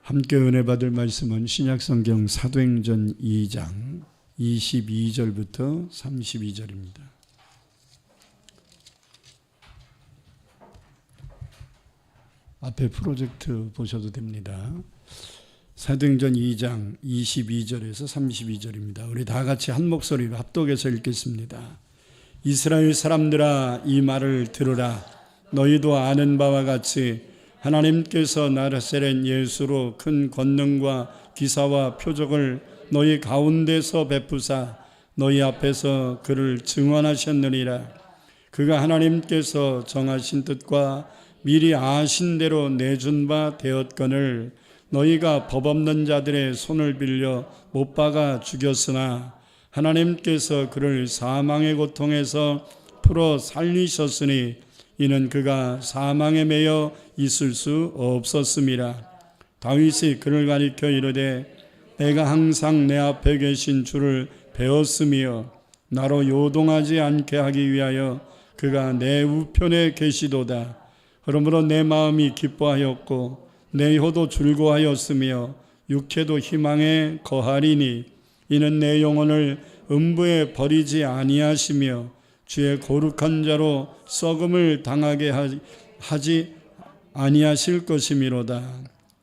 함께 은혜 받을 말씀은 신약성경 사도행전 2장 22절부터 32절입니다. 앞에 프로젝트 보셔도 됩니다. 사도행전 2장 22절에서 32절입니다. 우리 다 같이 한 목소리로 합독해서 읽겠습니다. 이스라엘 사람들아, 이 말을 들으라. 너희도 아는 바와 같이 하나님께서 나사렛 예수로 큰 권능과 기사와 표적을 너희 가운데서 베푸사 너희 앞에서 그를 증언하셨느니라. 그가 하나님께서 정하신 뜻과 미리 아신 대로 내준 바 되었거늘 너희가 법 없는 자들의 손을 빌려 못 박아 죽였으나 하나님께서 그를 사망의 고통에서 풀어 살리셨으니 이는 그가 사망에 매여 있을 수 없었음이라. 다윗이 그를 가리켜 이르되 내가 항상 내 앞에 계신 주를 배웠으며 나로 요동하지 않게 하기 위하여 그가 내 우편에 계시도다. 그러므로 내 마음이 기뻐하였고 내 혀도 즐거워하였으며 육체도 희망에 거하리니 이는 내 영혼을 음부에 버리지 아니하시며 주의 거룩한 자로 썩음을 당하게 하지 아니하실 것이미로다.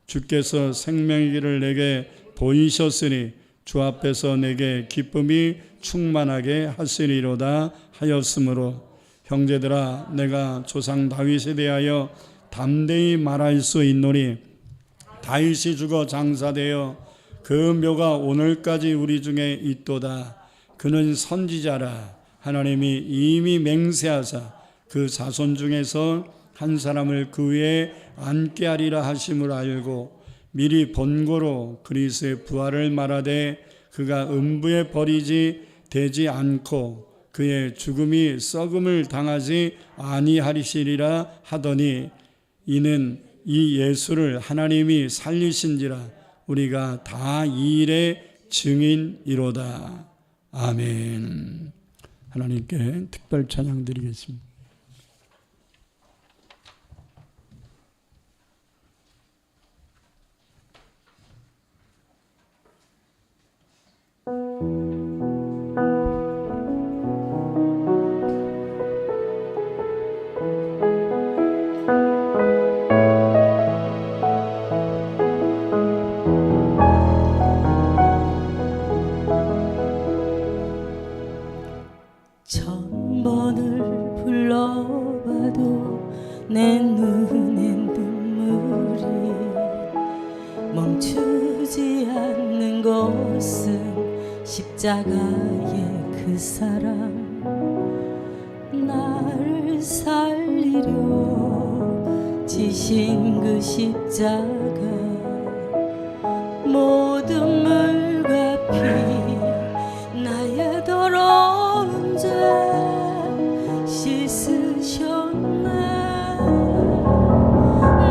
주께서 생명의 길을 내게 보이셨으니 주 앞에서 내게 기쁨이 충만하게 하시리로다 하였으므로 형제들아, 내가 조상 다윗에 대하여 담대히 말할 수 있노니 다윗이 죽어 장사되어 그 묘가 오늘까지 우리 중에 있도다. 그는 선지자라. 하나님이 이미 맹세하사 그 자손 중에서 한 사람을 그 위에 앉게 하리라 하심을 알고 미리 본고로 그리스도의 부활을 말하되 그가 음부에 버리지 되지 않고 그의 죽음이 썩음을 당하지 아니하리시리라 하더니 이는 이 예수를 하나님이 살리신지라 우리가 다 이 일의 증인이로다. 아멘. 하나님께 특별 찬양 드리겠습니다. 천번을 불러봐도 내 눈엔 눈물이 멈추지 않는 것은 십자가의 그 사랑. 나를 살리려 지신 그 십자가 모든 물과 피 나의 더러운 죄 씻으셨네.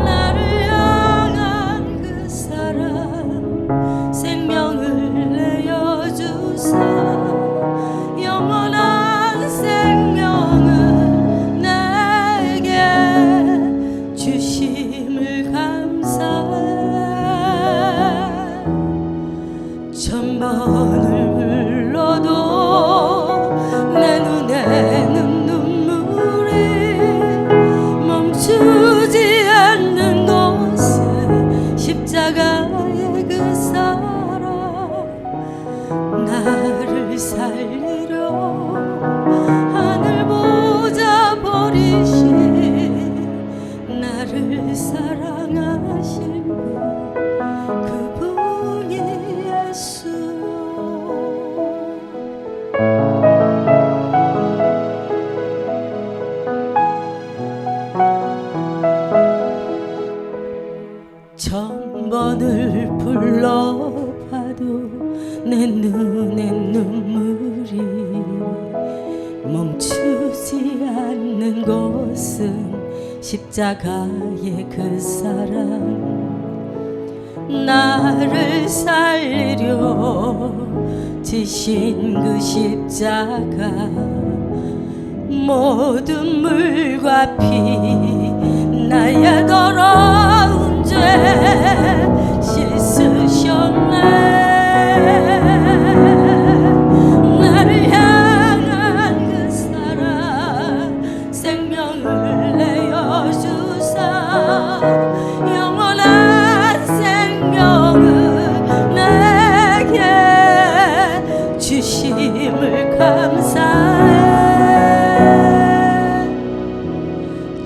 나를 향한 그 사랑 생명을 내어주사 영원한 생명을 내게 주심을 감사해. 천번을 불러도 내 눈에는 눈물이 멈추지 않는 것은 십자가의 그 사랑. 나를 살리려 하늘 보자 버리신 나를 사랑하신 그분이 예수. 천번을 불러봐도 내 눈엔 눈물이 멈추지 않는 것은 십자가의 그 사랑. 나를 살리려 지신 그 십자가 모든 물과 피 나의 더러운 감사해.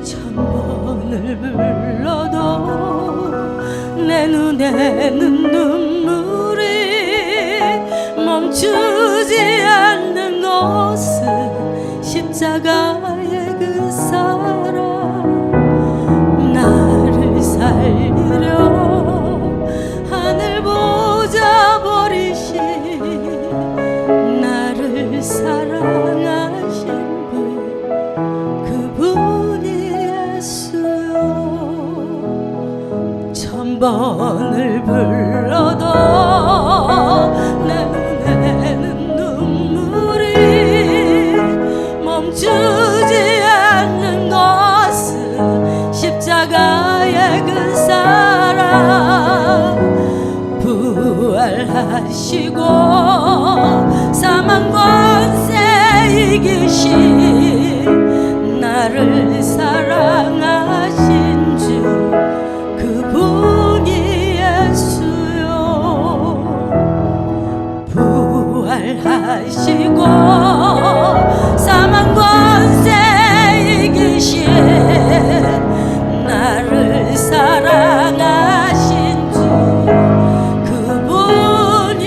천 번을 불러도 내 눈에는 눈물이 멈추지 않는 것은 십자가의 그 사랑. 나를 살리려 하늘 보자 버리신 나를 사랑하신 그분이 예수요. 천 번을 불러도 내 눈에는 눈물이 멈추지 않는 것은 십자가의 그 사랑. 부활하시고 사망 권세 이기신 나를 사랑하신 주 그분이 예수요. 부활하시고 사망 권세 이기신 나를 사랑하신 주 그분이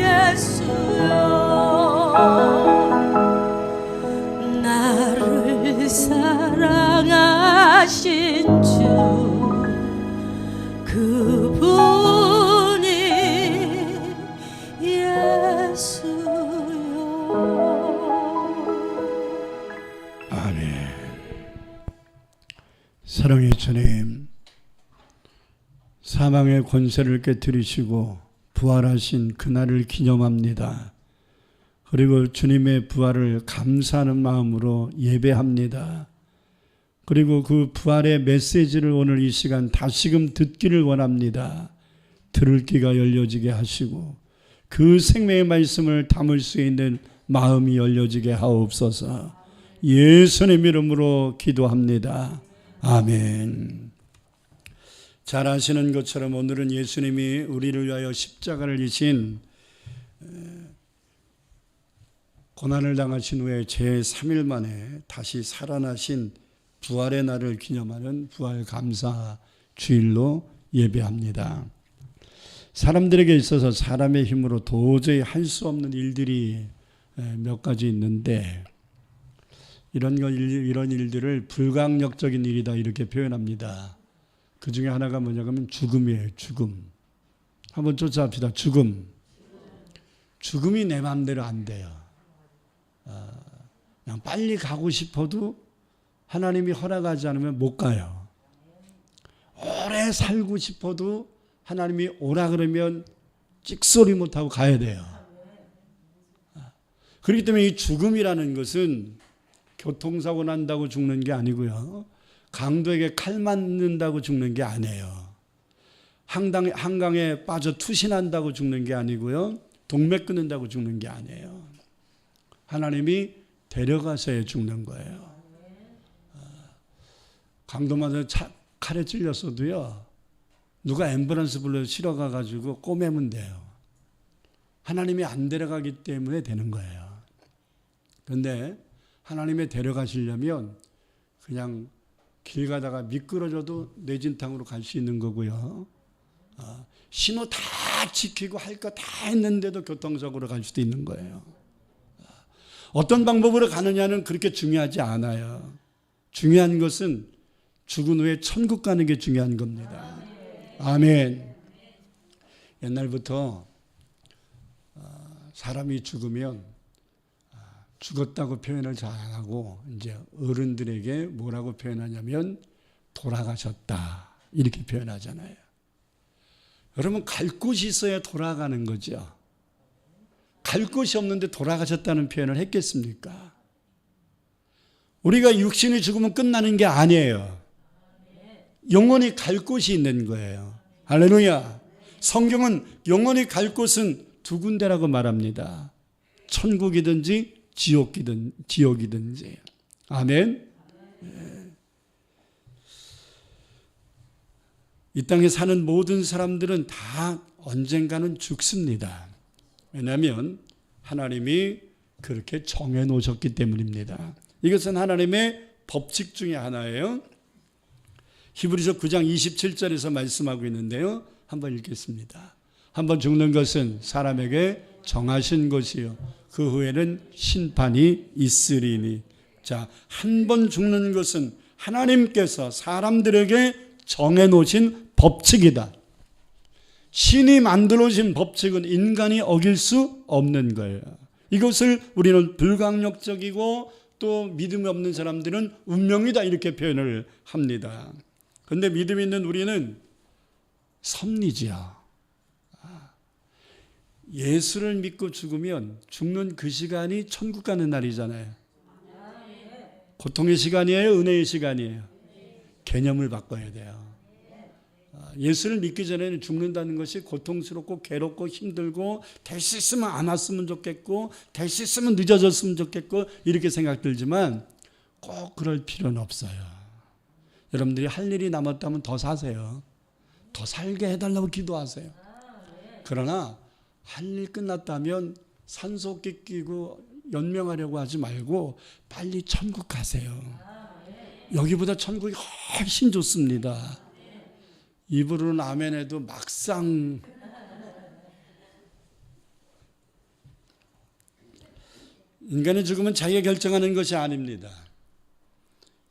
예수요. 나를 사랑하신 주 그분이 예수요. 아멘. 사랑의 주님, 사망의 권세를 깨뜨리시고 부활하신 그날을 기념합니다. 그리고 주님의 부활을 감사하는 마음으로 예배합니다. 그리고 그 부활의 메시지를 오늘 이 시간 다시금 듣기를 원합니다. 들을 귀가 열려지게 하시고 그 생명의 말씀을 담을 수 있는 마음이 열려지게 하옵소서. 예수님 이름으로 기도합니다. 아멘. 잘 아시는 것처럼 오늘은 예수님이 우리를 위하여 십자가를 지신 고난을 당하신 후에 제3일 만에 다시 살아나신 부활의 날을 기념하는 부활 감사 주일로 예배합니다. 사람들에게 있어서 사람의 힘으로 도저히 할 수 없는 일들이 몇 가지 있는데 이런 일들을 불가항력적인 일이다 이렇게 표현합니다. 그 중에 하나가 뭐냐면 죽음이에요. 죽음. 한번 쫓아합시다. 죽음. 죽음이 내 마음대로 안 돼요. 그냥 빨리 가고 싶어도 하나님이 허락하지 않으면 못 가요. 오래 살고 싶어도 하나님이 오라 그러면 찍소리 못하고 가야 돼요. 그렇기 때문에 이 죽음이라는 것은 교통사고 난다고 죽는 게 아니고요. 강도에게 칼 맞는다고 죽는 게 아니에요. 한강에 빠져 투신한다고 죽는 게 아니고요. 동맥 끊는다고 죽는 게 아니에요. 하나님이 데려가서야 죽는 거예요. 강도마다 칼에 찔렸어도요. 누가 앰뷸런스 불러 실어가가지고 꼬매면 돼요. 하나님이 안 데려가기 때문에 되는 거예요. 그런데 하나님이 데려가시려면 그냥 길 가다가 미끄러져도 뇌진탕으로 갈 수 있는 거고요. 신호 다 지키고 할 거 다 했는데도 교통사고로 갈 수도 있는 거예요. 어떤 방법으로 가느냐는 그렇게 중요하지 않아요. 중요한 것은 죽은 후에 천국 가는 게 중요한 겁니다. 아멘. 옛날부터 사람이 죽으면 죽었다고 표현을 잘 안 하고 이제 어른들에게 뭐라고 표현하냐면 돌아가셨다 이렇게 표현하잖아요. 여러분 갈 곳이 있어야 돌아가는 거죠. 갈 곳이 없는데 돌아가셨다는 표현을 했겠습니까? 우리가 육신이 죽으면 끝나는 게 아니에요. 영원히 갈 곳이 있는 거예요. 할렐루야. 성경은 영원히 갈 곳은 두 군데라고 말합니다. 천국이든지 지옥이든지. 아멘. 이 땅에 사는 모든 사람들은 다 언젠가는 죽습니다. 왜냐하면 하나님이 그렇게 정해 놓으셨기 때문입니다. 이것은 하나님의 법칙 중에 하나예요. 히브리서 9장 27절에서 말씀하고 있는데요. 한번 읽겠습니다. 한번 죽는 것은 사람에게 정하신 것이요 그 후에는 심판이 있으리니. 자, 한 번 죽는 것은 하나님께서 사람들에게 정해 놓으신 법칙이다. 신이 만들어진 법칙은 인간이 어길 수 없는 거예요. 이것을 우리는 불강력적이고 또 믿음이 없는 사람들은 운명이다 이렇게 표현을 합니다. 그런데 믿음 있는 우리는 섭리지요. 예수를 믿고 죽으면 죽는 그 시간이 천국 가는 날이잖아요. 고통의 시간이에요? 은혜의 시간이에요? 개념을 바꿔야 돼요. 예수를 믿기 전에는 죽는다는 것이 고통스럽고 괴롭고 힘들고 될 수 있으면 안 왔으면 좋겠고 될 수 있으면 늦어졌으면 좋겠고 이렇게 생각 들지만 꼭 그럴 필요는 없어요. 여러분들이 할 일이 남았다면 더 사세요. 더 살게 해달라고 기도하세요. 그러나 할 일 끝났다면 산소호흡기 끼고 연명하려고 하지 말고 빨리 천국 가세요. 여기보다 천국이 훨씬 좋습니다. 입으로는 아멘 해도 막상 인간의 죽음은 자기가 결정하는 것이 아닙니다.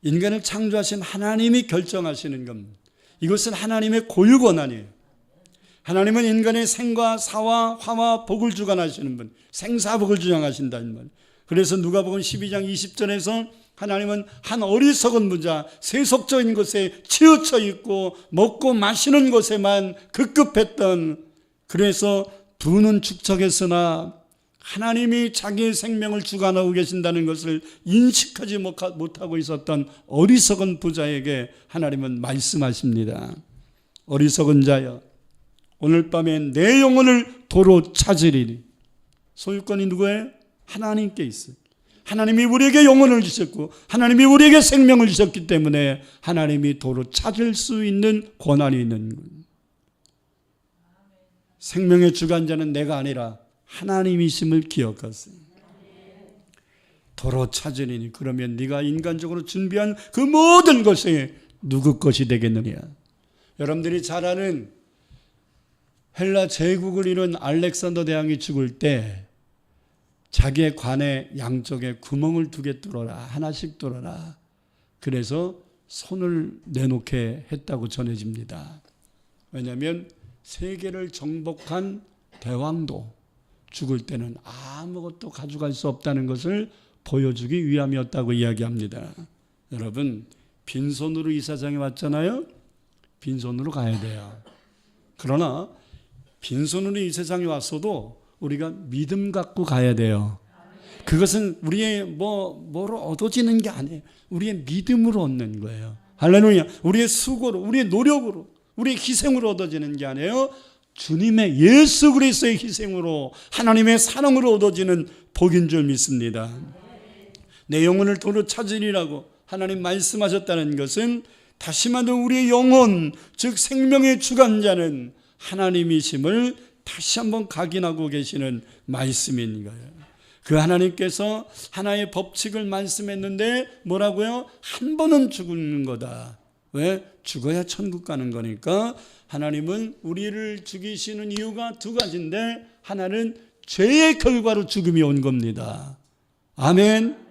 인간을 창조하신 하나님이 결정하시는 겁니다. 이것은 하나님의 고유 권한이에요. 하나님은 인간의 생과 사와 화와 복을 주관하시는 분, 생사복을 주장하신다는 말. 그래서 누가복음 12장 20절에서 하나님은 한 어리석은 부자 세속적인 것에 치우쳐 있고 먹고 마시는 것에만 급급했던, 그래서 두 눈 축척했으나 하나님이 자기의 생명을 주관하고 계신다는 것을 인식하지 못하고 있었던 어리석은 부자에게 하나님은 말씀하십니다. 어리석은 자여, 오늘 밤에 내 영혼을 도로 찾으리니. 소유권이 누구예요? 하나님께 있어요. 하나님이 우리에게 영혼을 주셨고 하나님이 우리에게 생명을 주셨기 때문에 하나님이 도로 찾을 수 있는 권한이 있는 거예요. 생명의 주관자는 내가 아니라 하나님이심을 기억하세요. 도로 찾으리니. 그러면 네가 인간적으로 준비한 그 모든 것이 누구 것이 되겠느냐. 여러분들이 잘 아는 헬라 제국을 이룬 알렉산더 대왕이 죽을 때 자기의 관에 양쪽에 구멍을 2개 뚫어라, 하나씩 뚫어라. 그래서 손을 내놓게 했다고 전해집니다. 왜냐하면 세계를 정복한 대왕도 죽을 때는 아무것도 가져갈 수 없다는 것을 보여주기 위함이었다고 이야기합니다. 여러분, 빈손으로 이사장에 왔잖아요. 빈손으로 가야 돼요. 그러나 빈손으로 이 세상에 왔어도 우리가 믿음 갖고 가야 돼요. 그것은 우리의 뭐로 얻어지는 게 아니에요. 우리의 믿음으로 얻는 거예요. 할렐루야. 우리의 수고로, 우리의 노력으로, 우리의 희생으로 얻어지는 게 아니에요. 주님의 예수 그리스도의 희생으로, 하나님의 사랑으로 얻어지는 복인 줄 믿습니다. 내 영혼을 도로 찾으리라고 하나님 말씀하셨다는 것은 다시 말해 우리의 영혼, 즉 생명의 주관자는 하나님이심을 다시 한번 각인하고 계시는 말씀인 거예요. 그 하나님께서 하나의 법칙을 말씀했는데 뭐라고요? 한 번은 죽는 거다. 왜? 죽어야 천국 가는 거니까. 하나님은 우리를 죽이시는 이유가 2가지인데 하나는 죄의 결과로 죽음이 온 겁니다. 아멘.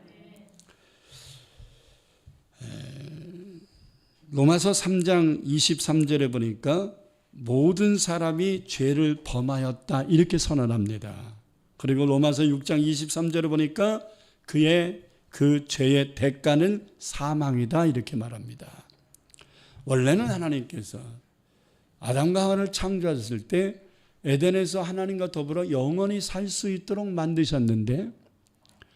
로마서 3장 23절에 보니까 모든 사람이 죄를 범하였다 이렇게 선언합니다. 그리고 로마서 6장 23절에 보니까 그의 그 죄의 대가는 사망이다 이렇게 말합니다. 원래는 하나님께서 아담과 하와를 창조하셨을 때 에덴에서 하나님과 더불어 영원히 살 수 있도록 만드셨는데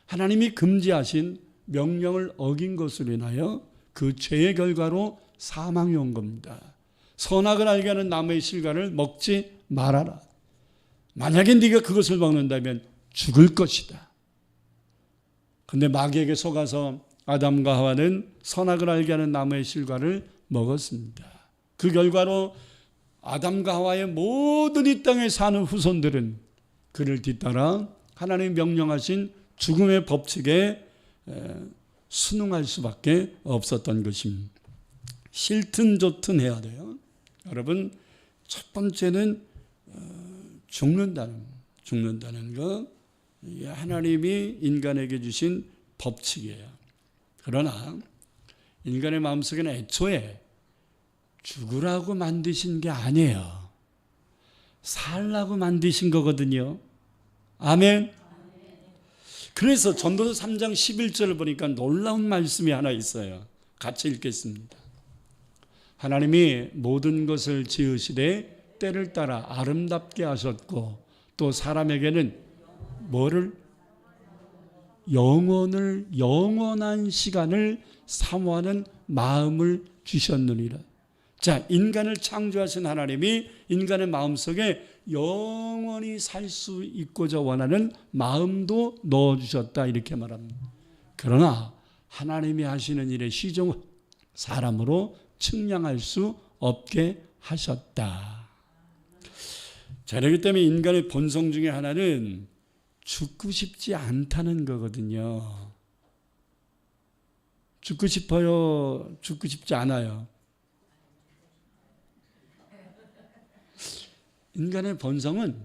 하나님이 금지하신 명령을 어긴 것으로 인하여 그 죄의 결과로 사망이 온 겁니다. 선악을 알게 하는 나무의 실과를 먹지 말아라. 만약에 네가 그것을 먹는다면 죽을 것이다. 그런데 마귀에게 속아서 아담과 하와는 선악을 알게 하는 나무의 실과를 먹었습니다. 그 결과로 아담과 하와의 모든 이 땅에 사는 후손들은 그를 뒤따라 하나님이 명령하신 죽음의 법칙에 순응할 수밖에 없었던 것입니다. 싫든 좋든 해야 돼요. 여러분, 첫 번째는 죽는다는 거, 하나님이 인간에게 주신 법칙이에요. 그러나 인간의 마음속에는 애초에 죽으라고 만드신 게 아니에요. 살라고 만드신 거거든요. 아멘. 그래서 전도서 3장 11절을 보니까 놀라운 말씀이 하나 있어요. 같이 읽겠습니다. 하나님이 모든 것을 지으시되 때를 따라 아름답게 하셨고 또 사람에게는 뭐를? 영원한 시간을 사모하는 마음을 주셨느니라. 자, 인간을 창조하신 하나님이 인간의 마음속에 영원히 살 수 있고자 원하는 마음도 넣어주셨다, 이렇게 말합니다. 그러나 하나님이 하시는 일의 시종을 사람으로 측량할 수 없게 하셨다. 자, 그렇기 때문에 인간의 본성 중에 하나는 죽고 싶지 않다는 거거든요. 죽고 싶어요? 죽고 싶지 않아요? 인간의 본성은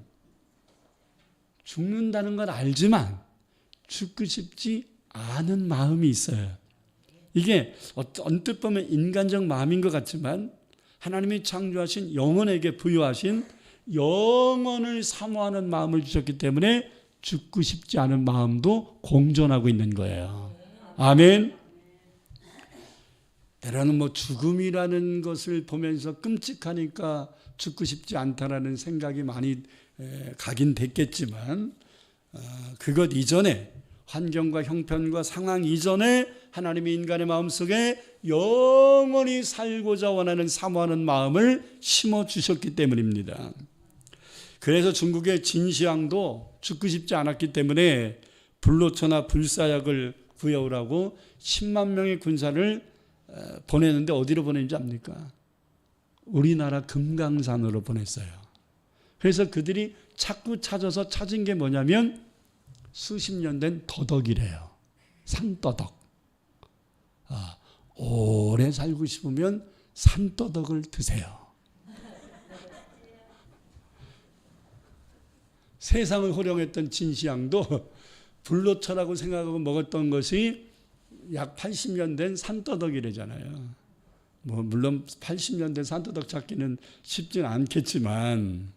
죽는다는 걸 알지만 죽고 싶지 않은 마음이 있어요. 이게 언뜻 보면 인간적 마음인 것 같지만 하나님이 창조하신 영혼에게 부여하신 영혼을 사모하는 마음을 주셨기 때문에 죽고 싶지 않은 마음도 공존하고 있는 거예요. 아멘. 때로는 죽음이라는 것을 보면서 끔찍하니까 죽고 싶지 않다라는 생각이 많이 가긴 됐겠지만 그것 이전에 환경과 형편과 상황 이전에 하나님이 인간의 마음속에 영원히 살고자 원하는 사모하는 마음을 심어주셨기 때문입니다. 그래서 중국의 진시황도 죽고 싶지 않았기 때문에 불로초나 불사약을 구해오라고 10만 명의 군사를 보냈는데 어디로 보낸지 압니까? 우리나라 금강산으로 보냈어요. 그래서 그들이 자꾸 찾아서 찾은 게 뭐냐면 수십 년 된 더덕이래요. 산더덕. 오래 살고 싶으면 산더덕을 드세요. 세상을 호령했던 진시황도 불로초라고 생각하고 먹었던 것이 약 80년 된 산더덕이래잖아요. 물론 80년 된 산더덕 찾기는 쉽지는 않겠지만,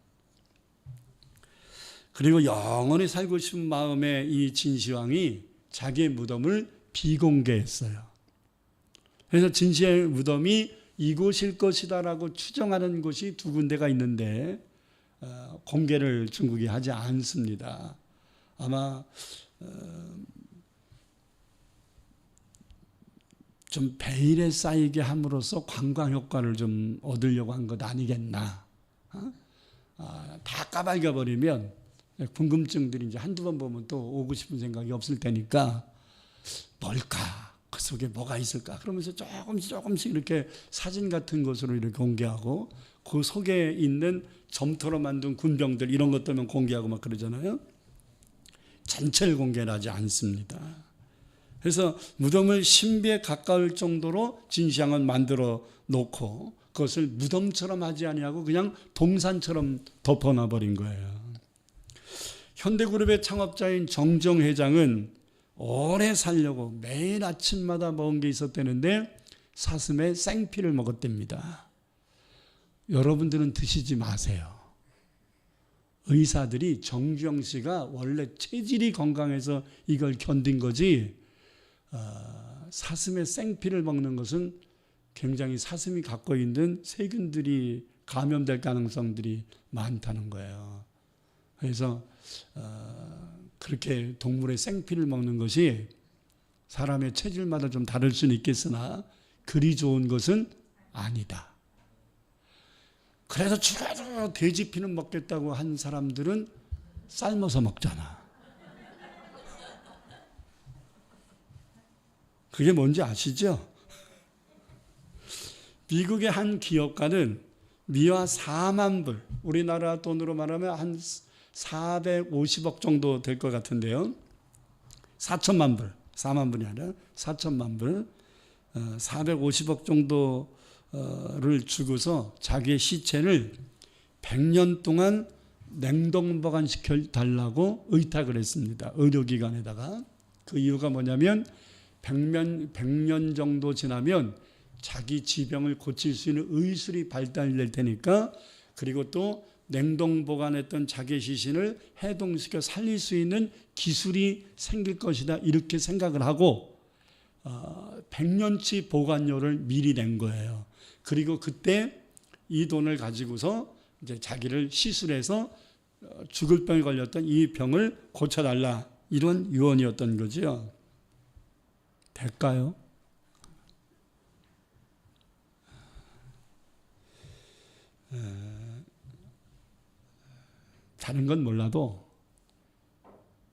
그리고 영원히 살고 싶은 마음에 이 진시황이 자기의 무덤을 비공개했어요. 그래서 진시황의 무덤이 이곳일 것이다라고 추정하는 곳이 두 군데가 있는데 공개를 중국이 하지 않습니다. 아마 좀 베일에 쌓이게 함으로써 관광 효과를 좀 얻으려고 한 것 아니겠나. 다 까발겨버리면 궁금증들이 이제 한두 번 보면 또 오고 싶은 생각이 없을 테니까 뭘까? 그 속에 뭐가 있을까? 그러면서 조금씩 이렇게 사진 같은 것으로 이렇게 공개하고 그 속에 있는 점토로 만든 군병들 이런 것들만 공개하고 막 그러잖아요. 전체를 공개를 하지 않습니다. 그래서 무덤을 신비에 가까울 정도로 진시황은 만들어 놓고 그것을 무덤처럼 하지 아니하고 그냥 동산처럼 덮어놔버린 거예요. 현대그룹의 창업자인 정정 회장은 오래 살려고 매일 아침마다 먹은 게 있었다는데 사슴의 생피를 먹었답니다. 여러분들은 드시지 마세요. 의사들이 정주영 씨가 원래 체질이 건강해서 이걸 견딘 거지 사슴의 생피를 먹는 것은 굉장히 사슴이 갖고 있는 세균들이 감염될 가능성들이 많다는 거예요. 그래서 그렇게 동물의 생피를 먹는 것이 사람의 체질마다 좀 다를 수는 있겠으나 그리 좋은 것은 아니다. 그래서 죽어도 돼지 피는 먹겠다고 한 사람들은 삶아서 먹잖아. 그게 뭔지 아시죠? 미국의 한 기업가는 미화 4만 불, 우리나라 돈으로 말하면 한 450억 정도 될 것 같은데요. 4천만 불, 4만 불이 아니라 4천만 불, 450억 정도를 주고서 자기의 시체를 100년 동안 냉동 보관시켜 달라고 의탁을 했습니다. 의료기관에다가. 그 이유가 뭐냐면 100년 정도 지나면 자기 지병을 고칠 수 있는 의술이 발달될 테니까, 그리고 또 냉동 보관했던 자기 시신을 해동시켜 살릴 수 있는 기술이 생길 것이다, 이렇게 생각을 하고 100년치 보관료를 미리 낸 거예요. 그리고 그때 이 돈을 가지고서 이제 자기를 시술해서 죽을 병에 걸렸던 이 병을 고쳐달라, 이런 유언이었던 거죠. 될까요? 다른 건 몰라도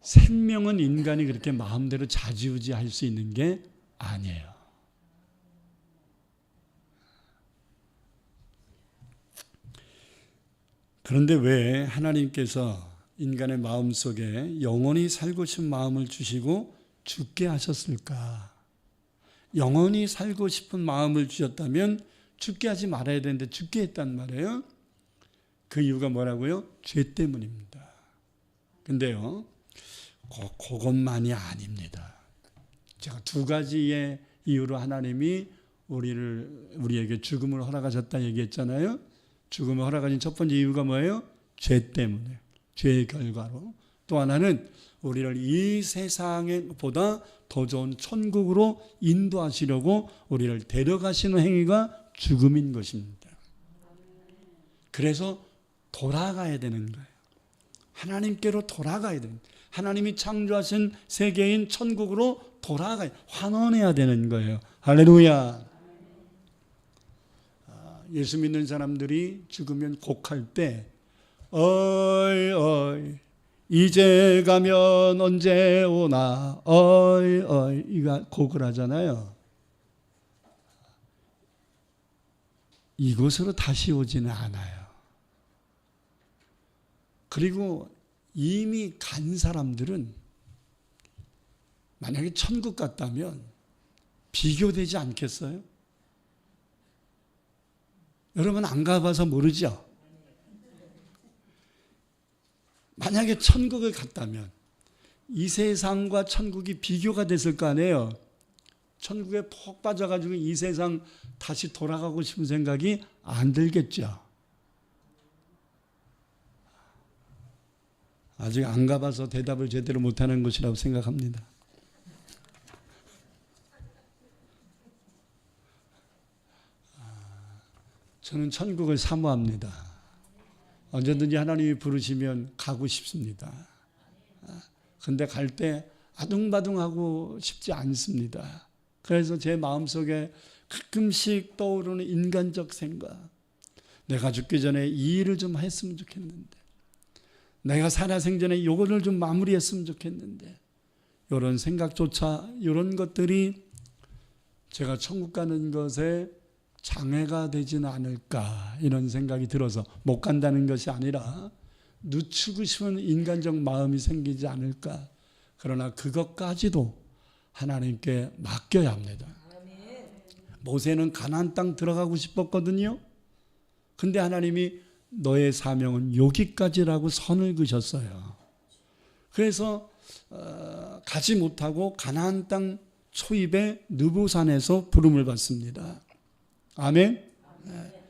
생명은 인간이 그렇게 마음대로 좌지우지할 수 있는 게 아니에요. 그런데 왜 하나님께서 인간의 마음속에 영원히 살고 싶은 마음을 주시고 죽게 하셨을까? 영원히 살고 싶은 마음을 주셨다면 죽게 하지 말아야 되는데 죽게 했단 말이에요. 그 이유가 뭐라고요? 죄 때문입니다. 근데요, 그것만이 아닙니다. 제가 두 가지의 이유로 하나님이 우리에게 죽음을 허락하셨다 얘기했잖아요. 죽음을 허락하신 첫 번째 이유가 뭐예요? 죄 때문에, 죄의 결과로. 또 하나는 우리를 이 세상보다 더 좋은 천국으로 인도하시려고 우리를 데려가시는 행위가 죽음인 것입니다. 그래서 돌아가야 되는 거예요. 하나님께로 돌아가야 되는 거예요. 하나님이 창조하신 세계인 천국으로 돌아가야, 환원해야 되는 거예요. 할렐루야. 예수 믿는 사람들이 죽으면 곡할 때 어이 어이 이제 가면 언제 오나 어이 어이 이거 곡을 하잖아요. 이곳으로 다시 오지는 않아요. 그리고 이미 간 사람들은 만약에 천국 갔다면 비교되지 않겠어요? 여러분 안 가봐서 모르죠? 만약에 천국을 갔다면 이 세상과 천국이 비교가 됐을 거 아니에요. 천국에 푹 빠져가지고 이 세상 다시 돌아가고 싶은 생각이 안 들겠죠. 아직 안 가봐서 대답을 제대로 못하는 것이라고 생각합니다. 저는 천국을 사모합니다. 언제든지 하나님이 부르시면 가고 싶습니다. 근데 갈 때 아둥바둥하고 싶지 않습니다. 그래서 제 마음속에 가끔씩 떠오르는 인간적 생각, 내가 죽기 전에 이 일을 좀 했으면 좋겠는데, 내가 살아생전에 요거를 좀 마무리했으면 좋겠는데, 이런 생각조차, 이런 것들이 제가 천국 가는 것에 장애가 되지는 않을까, 이런 생각이 들어서 못 간다는 것이 아니라 늦추고 싶은 인간적 마음이 생기지 않을까. 그러나 그것까지도 하나님께 맡겨야 합니다. 모세는 가나안 땅 들어가고 싶었거든요. 근데 하나님이 너의 사명은 여기까지라고 선을 그셨어요. 그래서 가지 못하고 가나안 땅 초입에 느보산에서 부름을 받습니다. 아멘. 네.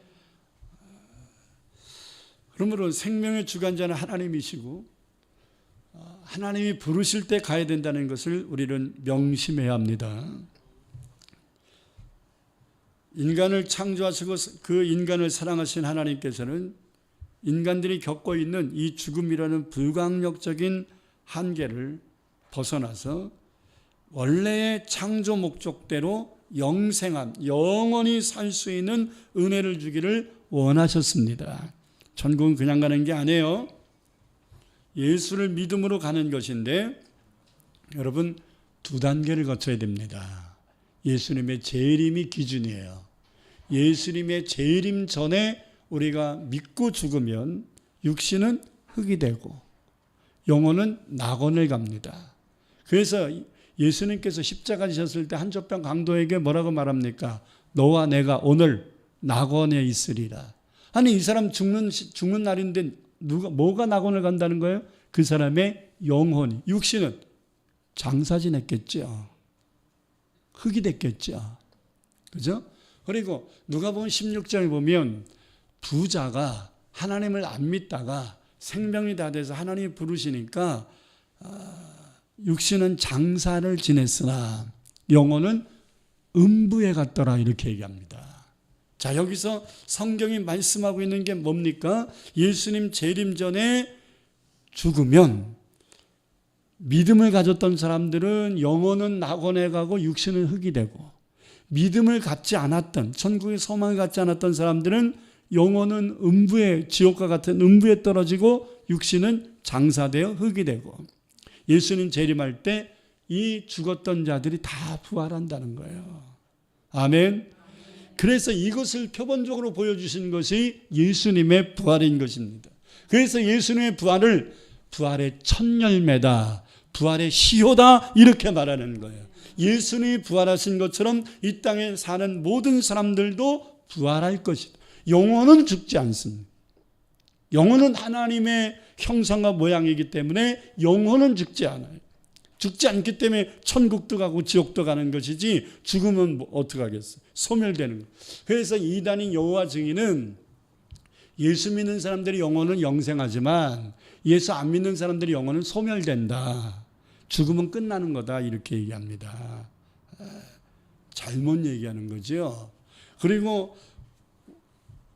그러므로 생명의 주관자는 하나님이시고 하나님이 부르실 때 가야 된다는 것을 우리는 명심해야 합니다. 인간을 창조하시고 그 인간을 사랑하신 하나님께서는 인간들이 겪고 있는 이 죽음이라는 불강력적인 한계를 벗어나서 원래의 창조 목적대로 영생한, 영원히 살 수 있는 은혜를 주기를 원하셨습니다. 천국은 그냥 가는 게 아니에요. 예수를 믿음으로 가는 것인데, 여러분 두 단계를 거쳐야 됩니다. 예수님의 재림이 기준이에요. 예수님의 재림 전에 우리가 믿고 죽으면 육신은 흙이 되고 영혼은 낙원을 갑니다. 그래서 예수님께서 십자가 지셨을 때 한조병 강도에게 뭐라고 말합니까? 너와 내가 오늘 낙원에 있으리라. 아니 이 사람 죽는 날인데 뭐가 낙원을 간다는 거예요? 그 사람의 영혼이, 육신은 장사 지냈겠죠. 흙이 됐겠죠. 그죠? 그리고 누가복음 16장에 보면 부자가 하나님을 안 믿다가 생명이 다 돼서 하나님이 부르시니까 육신은 장사를 지냈으나 영혼은 음부에 갔더라 이렇게 얘기합니다. 자, 여기서 성경이 말씀하고 있는 게 뭡니까? 예수님 재림 전에 죽으면 믿음을 가졌던 사람들은 영혼은 낙원에 가고 육신은 흙이 되고, 믿음을 갖지 않았던, 천국의 소망을 갖지 않았던 사람들은 영혼은 음부에, 지옥과 같은 음부에 떨어지고 육신은 장사되어 흙이 되고, 예수님 재림할 때 이 죽었던 자들이 다 부활한다는 거예요. 아멘. 그래서 이것을 표본적으로 보여주신 것이 예수님의 부활인 것입니다. 그래서 예수님의 부활을 부활의 첫 열매다, 부활의 시효다 이렇게 말하는 거예요. 예수님이 부활하신 것처럼 이 땅에 사는 모든 사람들도 부활할 것이다. 영혼은 죽지 않습니다. 영혼은 하나님의 형상과 모양이기 때문에 영혼은 죽지 않아요. 죽지 않기 때문에 천국도 가고 지옥도 가는 것이지, 죽으면 어떻게 하겠어요? 소멸되는 거예요. 그래서 이단인 여호와 증인은 예수 믿는 사람들이 영혼은 영생하지만 예수 안 믿는 사람들이 영혼은 소멸된다. 죽으면 끝나는 거다 이렇게 얘기합니다. 잘못 얘기하는 거죠. 그리고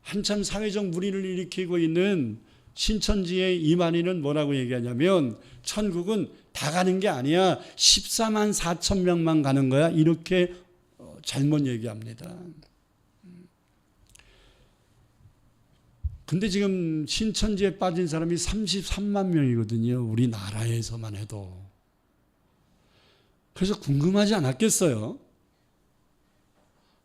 한참 사회적 물의를 일으키고 있는 신천지의 이만희는 뭐라고 얘기하냐면 천국은 다 가는 게 아니야, 14만 4천 명만 가는 거야 이렇게 잘못 얘기합니다. 근데 지금 신천지에 빠진 사람이 33만 명이거든요. 우리나라에서만 해도. 그래서 궁금하지 않았겠어요?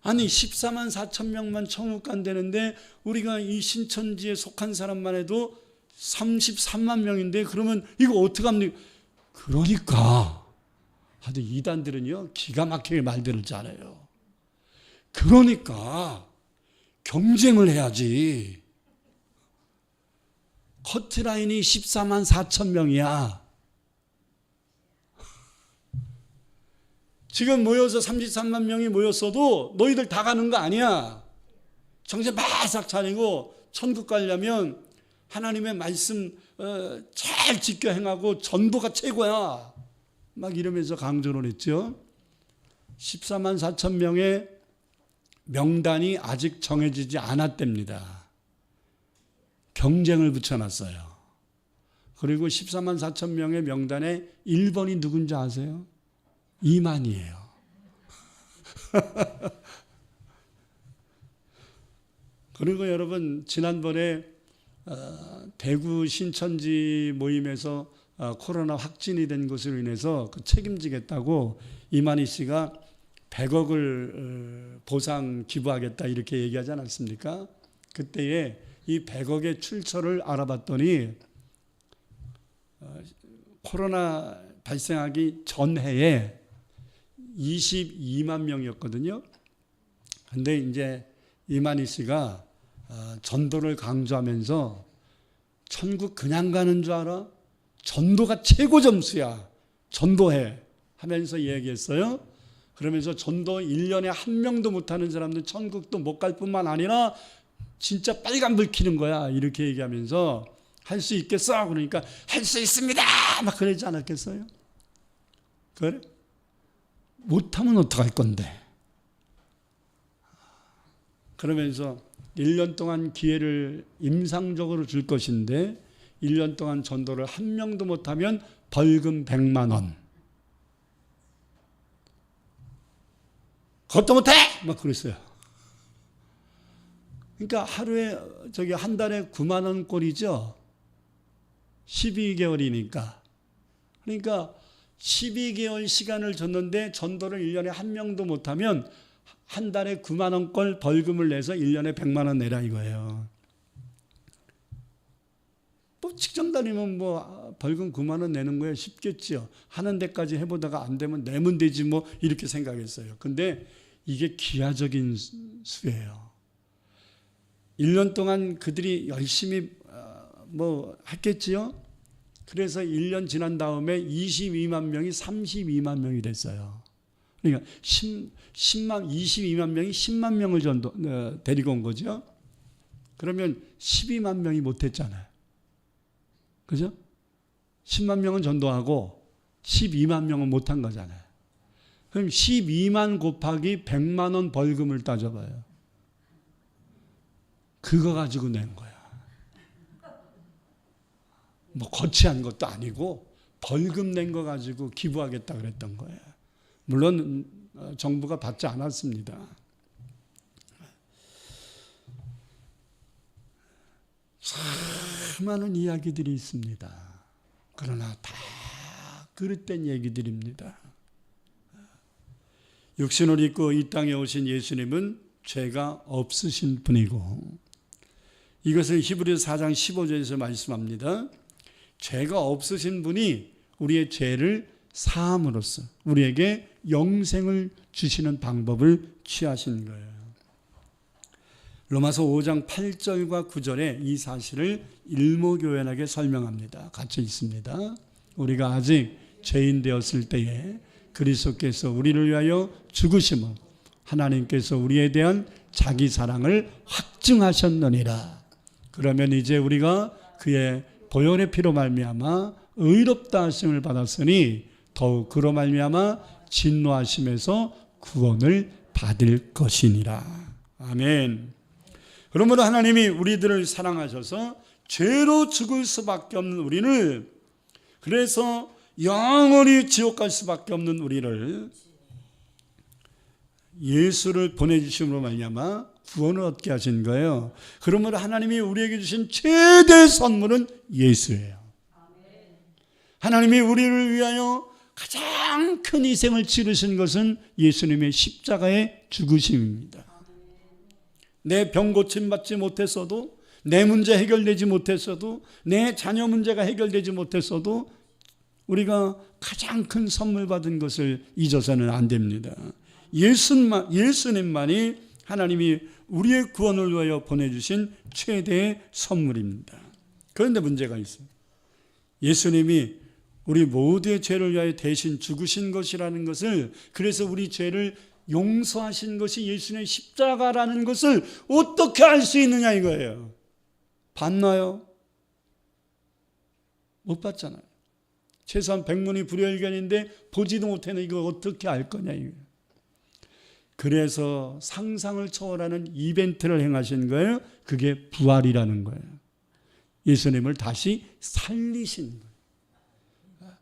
아니 14만 4천 명만 천국 간다는데 우리가 이 신천지에 속한 사람만 해도 33만 명인데 그러면 이거 어떡합니까? 그러니까 하여튼 이단들은요 기가 막히게 말들을 잘해요. 그러니까 경쟁을 해야지. 커트라인이 14만 4천 명이야. 지금 모여서 33만 명이 모였어도 너희들 다 가는 거 아니야. 정신 바싹 차리고 천국 가려면 하나님의 말씀 잘 지켜 행하고 전도가 최고야. 막 이러면서 강조를 했죠. 14만 4천 명의 명단이 아직 정해지지 않았답니다. 경쟁을 붙여놨어요. 그리고 14만 4천 명의 명단에 1번이 누군지 아세요? 이만희예요. 그리고 여러분 지난번에 대구 신천지 모임에서 코로나 확진이 된 것으로 인해서 그 책임지겠다고 이만희 씨가 100억을 보상 기부하겠다 이렇게 얘기하지 않았습니까? 그때에 이 100억의 출처를 알아봤더니 코로나 발생하기 전해에 22만 명이었거든요. 근데 이제 이만희 씨가 전도를 강조하면서 천국 그냥 가는 줄 알아? 전도가 최고 점수야. 전도해 하면서 얘기했어요. 그러면서 전도 1년에 한 명도 못하는 사람들 천국도 못 갈 뿐만 아니라 진짜 빨간불 켜는 거야 이렇게 얘기하면서 할 수 있겠어? 그러니까 할 수 있습니다 막 그러지 않았겠어요? 그래? 못하면 어떡할 건데? 그러면서 1년 동안 기회를 임상적으로 줄 것인데 1년 동안 전도를 한 명도 못하면 벌금 100만 원. 그것도 못해! 막 그랬어요. 그러니까 하루에 한 달에 9만 원 꼴이죠. 12개월이니까. 그러니까 12개월 시간을 줬는데 전도를 1년에 한 명도 못하면 한 달에 9만 원꼴 벌금을 내서 1년에 100만 원 내라 이거예요. 뭐 직장 다니면 뭐 벌금 9만 원 내는 거야 쉽겠지요. 하는 데까지 해보다가 안 되면 내면 되지 뭐 이렇게 생각했어요. 근데 이게 기하적인 수예요. 1년 동안 그들이 열심히 뭐 했겠지요. 그래서 1년 지난 다음에 22만 명이 32만 명이 됐어요. 그러니까 22만 명이 10만 명을 데리고 온 거죠. 그러면 12만 명이 못했잖아요. 그죠? 10만 명은 전도하고 12만 명은 못한 거잖아요. 그럼 12만 곱하기 100만 원 벌금을 따져봐요. 그거 가지고 낸 거야. 뭐 거치한 것도 아니고 벌금 낸 거 가지고 기부하겠다 그랬던 거예요. 물론 정부가 받지 않았습니다. 수많은 이야기들이 있습니다. 그러나 다 그릇된 얘기들입니다. 육신을 입고 이 땅에 오신 예수님은 죄가 없으신 분이고, 이것을 히브리서 4장 15절에서 말씀합니다. 죄가 없으신 분이 우리의 죄를 사함으로써 우리에게 영생을 주시는 방법을 취하신 거예요. 로마서 5장 8절과 9절에 이 사실을 일목요연하게 설명합니다. 같이 있습니다. 우리가 아직 죄인 되었을 때에 그리스도께서 우리를 위하여 죽으심은 하나님께서 우리에 대한 자기 사랑을 확증하셨느니라. 그러면 이제 우리가 그의 보혈의 피로 말미암아 의롭다 하심을 받았으니 더욱 그로 말미암아 진노하심에서 구원을 받을 것이니라. 아멘. 그러므로 하나님이 우리들을 사랑하셔서 죄로 죽을 수밖에 없는 우리를, 그래서 영원히 지옥 갈 수밖에 없는 우리를 예수를 보내주심으로 말미암아 구원을 얻게 하신 거예요. 그러므로 하나님이 우리에게 주신 최대 선물은 예수예요. 하나님이 우리를 위하여 가장 큰 희생을 치르신 것은 예수님의 십자가의 죽으심입니다. 내 병 고침 받지 못했어도, 내 문제 해결되지 못했어도, 내 자녀 문제가 해결되지 못했어도 우리가 가장 큰 선물 받은 것을 잊어서는 안 됩니다. 예수님만이 하나님이 우리의 구원을 위하여 보내주신 최대의 선물입니다. 그런데 문제가 있어요. 예수님이 우리 모두의 죄를 위하여 대신 죽으신 것이라는 것을, 그래서 우리 죄를 용서하신 것이 예수님의 십자가라는 것을 어떻게 알 수 있느냐 이거예요. 봤나요? 못 봤잖아요. 최소한 백문이 불여일견인데 보지도 못했는 이거 어떻게 알 거냐 이거예요. 그래서 상상을 초월하는 이벤트를 행하신 거예요. 그게 부활이라는 거예요. 예수님을 다시 살리신 거예요.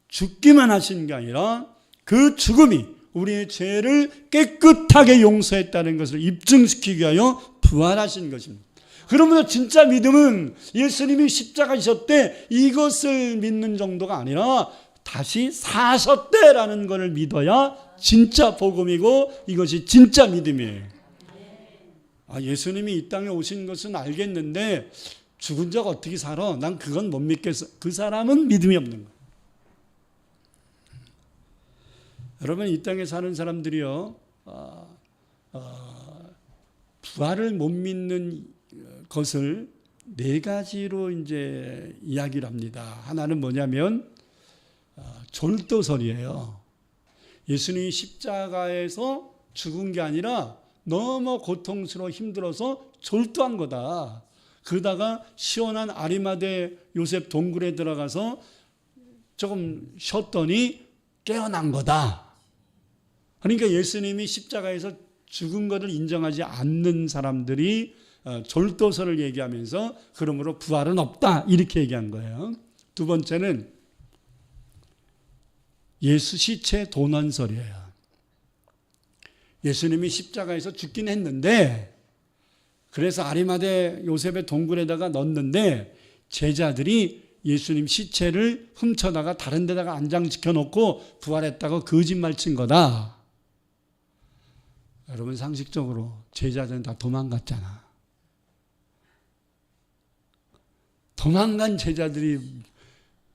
죽기만 하신 게 아니라 그 죽음이 우리의 죄를 깨끗하게 용서했다는 것을 입증시키기 위하여 부활하신 것입니다. 그러므로 진짜 믿음은 예수님이 십자가이셨대 이것을 믿는 정도가 아니라 다시 사셨대라는 것을 믿어야 진짜 복음이고 이것이 진짜 믿음이에요. 예수님이 이 땅에 오신 것은 알겠는데 죽은 자 어떻게 살아? 난 그건 못 믿겠어. 그 사람은 믿음이 없는 거예요. 여러분, 이 땅에 사는 사람들이요, 부활을 못 믿는 것을 네 가지로 이제 이야기를 합니다. 하나는 뭐냐면 졸도설이에요. 예수님이 십자가에서 죽은 게 아니라 너무 고통스러워 힘들어서 졸도한 거다. 그러다가 시원한 아리마대 요셉 동굴에 들어가서 조금 쉬었더니 깨어난 거다. 그러니까 예수님이 십자가에서 죽은 것을 인정하지 않는 사람들이 졸도설을 얘기하면서 그러므로 부활은 없다 이렇게 얘기한 거예요. 두 번째는 예수 시체 도난설이에요. 예수님이 십자가에서 죽긴 했는데, 그래서 아리마대 요셉의 동굴에다가 넣었는데 제자들이 예수님 시체를 훔쳐다가 다른 데다가 안장시켜 놓고 부활했다고 거짓말 친 거다. 여러분, 상식적으로 제자들은 다 도망갔잖아. 도망간 제자들이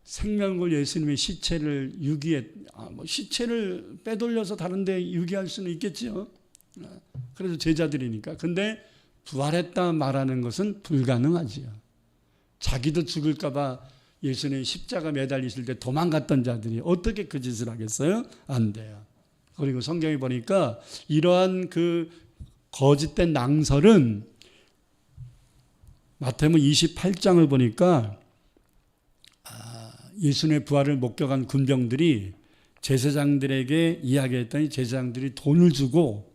생명을 예수님의 시체를 시체를 빼돌려서 다른 데 유기할 수는 있겠죠. 그래서 제자들이니까. 근데 부활했다 말하는 것은 불가능하지요. 자기도 죽을까 봐 예수님 십자가 매달리실 때 도망갔던 자들이 어떻게 그 짓을 하겠어요? 안 돼요. 그리고 성경에 보니까 이러한 그 거짓된 낭설은 마태복음 28장을 보니까 예수님의 부활을 목격한 군병들이 제사장들에게 이야기했더니 제사장들이 돈을 주고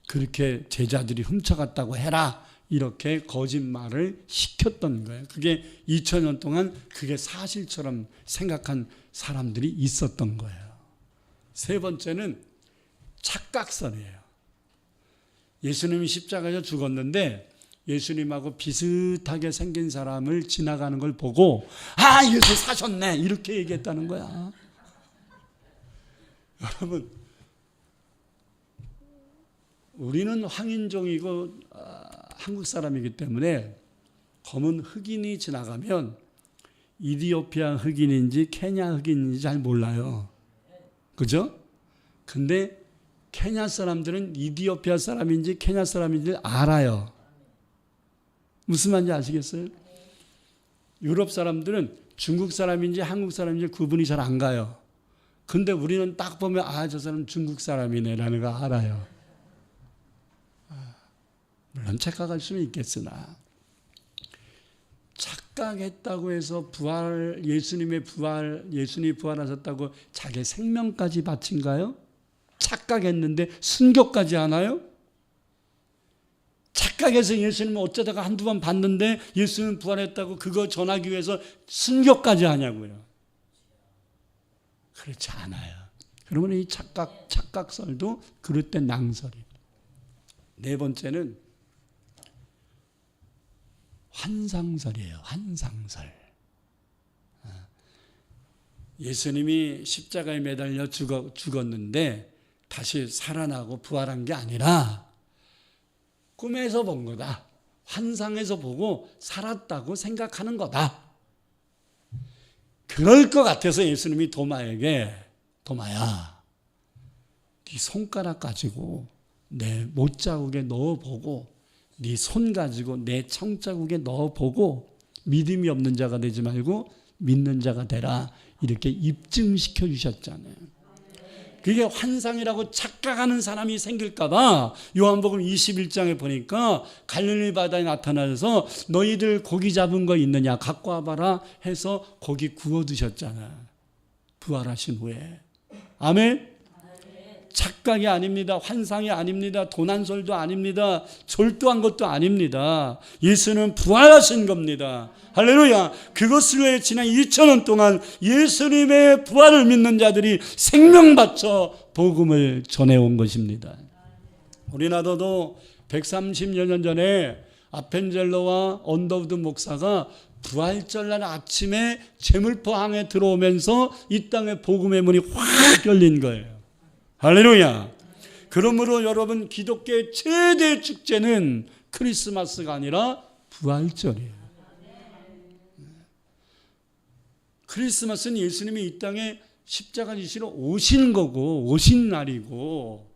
그렇게 제자들이 훔쳐갔다고 해라, 이렇게 거짓말을 시켰던 거예요. 그게 2000년 동안 그게 사실처럼 생각한 사람들이 있었던 거예요. 세 번째는 착각설이에요. 예수님이 십자가에서 죽었는데 예수님하고 비슷하게 생긴 사람을 지나가는 걸 보고 예수 사셨네, 이렇게 얘기했다는 거야. 여러분, 우리는 황인종이고 한국 사람이기 때문에 검은 흑인이 지나가면 이디오피아 흑인인지 케냐 흑인인지 잘 몰라요. 그죠? 근데 케냐 사람들은 이디오피아 사람인지 케냐 사람인지 알아요. 무슨 말인지 아시겠어요? 유럽 사람들은 중국 사람인지 한국 사람인지 구분이 잘 안 가요. 근데 우리는 딱 보면 저 사람은 중국 사람이네 라는 거 알아요. 물론 착각할 수는 있겠으나 착각했다고 해서 예수님이 부활하셨다고 자기 생명까지 바친가요? 착각했는데 순교까지 하나요? 착각해서 예수님을 어쩌다가 한두 번 봤는데 예수님 부활했다고 그거 전하기 위해서 순교까지 하냐고요. 그렇지 않아요. 그러면 이 착각설도 그릇된 낭설이에요. 네 번째는 환상설이에요. 환상설. 예수님이 십자가에 매달려 죽었는데 다시 살아나고 부활한 게 아니라 꿈에서 본 거다. 환상에서 보고 살았다고 생각하는 거다. 그럴 것 같아서 예수님이 도마에게, 도마야, 네 손가락 가지고 내 못자국에 넣어보고 네 손 가지고 내 청자국에 넣어보고 믿음이 없는 자가 되지 말고 믿는 자가 되라, 이렇게 입증시켜 주셨잖아요. 그게 환상이라고 착각하는 사람이 생길까 봐 요한복음 21장에 보니까 갈릴리 바다에 나타나서 너희들 고기 잡은 거 있느냐 갖고 와봐라 해서 고기 구워 드셨잖아, 부활하신 후에. 아멘. 착각이 아닙니다. 환상이 아닙니다. 도난설도 아닙니다. 절도한 것도 아닙니다. 예수는 부활하신 겁니다. 할렐루야. 그것을 위해 지난 2000년 동안 예수님의 부활을 믿는 자들이 생명 바쳐 복음을 전해온 것입니다. 우리나라도 130여 년 전에 아펜젤러와 언더우드 목사가 부활절날 아침에 제물포항에 들어오면서 이 땅에 복음의 문이 확 열린 거예요. 할렐루야. 그러므로 여러분, 기독교의 최대 축제는 크리스마스가 아니라 부활절이에요. 크리스마스는 예수님이 이 땅에 십자가 지시러 오신 거고 오신 날이고,